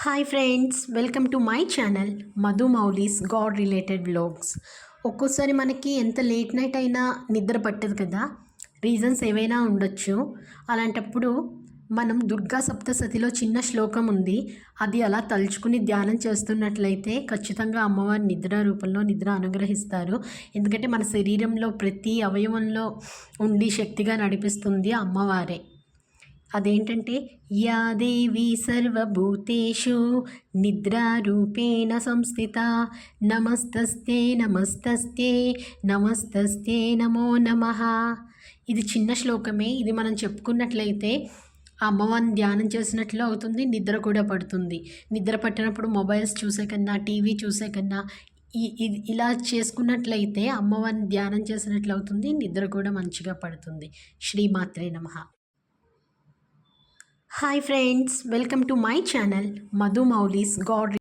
Hi friends, welcome to my channel Madhu మౌలీస్ God related vlogs. ఒక్కోసారి మనకి ఎంత లేట్ నైట్ అయినా నిద్ర పట్టదు కదా. రీజన్స్ ఏవైనా ఉండొచ్చు. అలాంటప్పుడు మనం దుర్గా సప్తసతిలో చిన్న శ్లోకం ఉంది, అది అలా తలుచుకుని ధ్యానం చేస్తున్నట్లయితే ఖచ్చితంగా అమ్మవారి నిద్ర రూపంలో నిద్ర అనుగ్రహిస్తారు. ఎందుకంటే మన శరీరంలో ప్రతి అవయవంలో ఉండి శక్తిగా నడిపిస్తుంది అమ్మవారే. అదేంటంటే, యా దేవి సర్వభూతేషు నిద్రారూపేణ సంస్థిత నమస్తస్తే నమస్తస్తే నమస్తస్తే నమో నమః. ఇది చిన్న శ్లోకమే. ఇది మనం చెప్పుకున్నట్లయితే ఆ అమ్మవారిని ధ్యానం చేసినట్లు అవుతుంది, నిద్ర కూడా పడుతుంది. నిద్ర పట్టినప్పుడు మొబైల్స్ చూసే కన్నా, టీవీ చూసే కన్నా ఇలా చేసుకున్నట్లయితే అమ్మవారిని ధ్యానం చేసినట్లు అవుతుంది, నిద్ర కూడా మంచిగా పడుతుంది. శ్రీమాత్రే నమః. Hi friends, welcome to my channel Madhu మౌలీస్ God